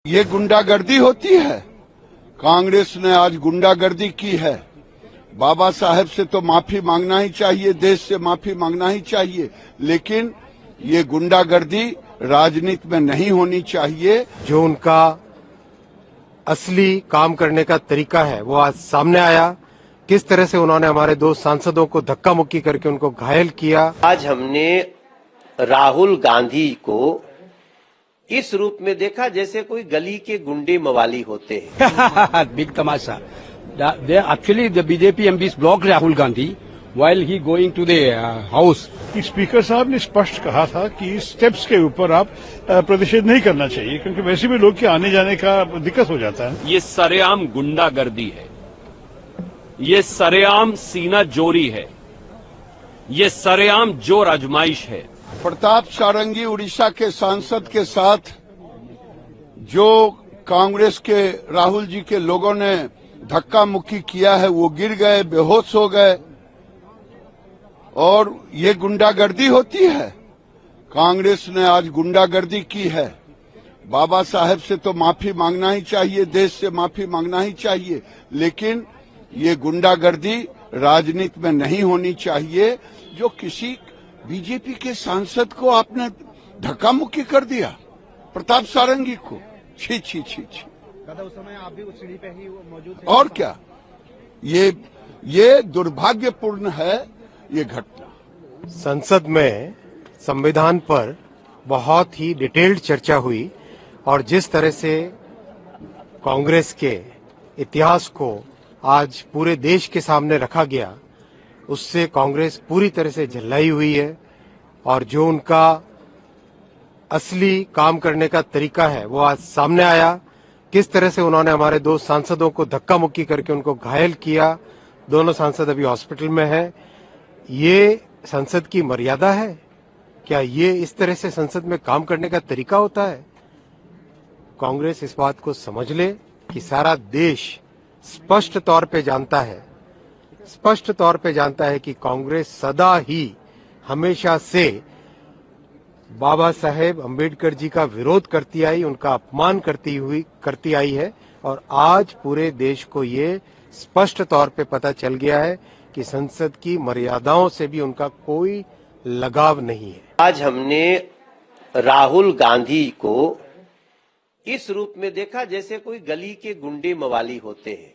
ये गुंडागर्दी होती है। कांग्रेस ने आज गुंडागर्दी की है। बाबा साहेब से तो माफी मांगना ही चाहिए, देश से माफी मांगना ही चाहिए, लेकिन ये गुंडागर्दी राजनीति में नहीं होनी चाहिए। जो उनका असली काम करने का तरीका है वो आज सामने आया। किस तरह से उन्होंने हमारे दो सांसदों को धक्का मुक्की करके उनको घायल किया। आज हमने राहुल गांधी को इस रूप में देखा जैसे कोई गली के गुंडे मवाली होते हैं। Big Tamasha. Actually, the BJP MPs blocked Rahul Gandhi while he going to the house. Speaker साहब ने स्पष्ट कहा था कि स्टेप्स के ऊपर आप प्रतिषेध नहीं करना चाहिए, क्योंकि वैसे भी लोग के आने जाने का दिक्कत हो जाता है। ये सरेआम गुंडागर्दी है, ये सरेआम सीना जोरी है, ये सरेआम जोर आजमाइश है। प्रताप सारंगी उड़ीसा के सांसद के साथ जो कांग्रेस के राहुल जी के लोगों ने धक्का मुक्की किया है, वो गिर गए, बेहोश हो गए, और ये गुंडागर्दी होती है। कांग्रेस ने आज गुंडागर्दी की है। बाबा साहेब से तो माफी मांगना ही चाहिए, देश से माफी मांगना ही चाहिए, लेकिन ये गुंडागर्दी राजनीति में नहीं होनी चाहिए। जो किसी बीजेपी के सांसद को आपने धक्का मुक्की कर दिया, प्रताप सारंगी को, छी छी छी छी। उस समय आप भी उस सीढ़ी पे ही मौजूद थे। और क्या, ये दुर्भाग्यपूर्ण है ये घटना। संसद में संविधान पर बहुत ही डिटेल्ड चर्चा हुई और जिस तरह से कांग्रेस के इतिहास को आज पूरे देश के सामने रखा गया, उससे कांग्रेस पूरी तरह से झल्लाई हुई है। और जो उनका असली काम करने का तरीका है वो आज सामने आया। किस तरह से उन्होंने हमारे दो सांसदों को धक्का मुक्की करके उनको घायल किया। दोनों सांसद अभी हॉस्पिटल में हैं। ये संसद की मर्यादा है क्या? ये इस तरह से संसद में काम करने का तरीका होता है? कांग्रेस इस बात को समझ ले कि सारा देश स्पष्ट तौर पे जानता है कि कांग्रेस सदा ही हमेशा से बाबा साहेब अम्बेडकर जी का विरोध करती आई, उनका अपमान करती आई है। और आज पूरे देश को ये स्पष्ट तौर पे पता चल गया है कि संसद की मर्यादाओं से भी उनका कोई लगाव नहीं है। आज हमने राहुल गांधी को इस रूप में देखा जैसे कोई गली के गुंडे मवाली होते हैं।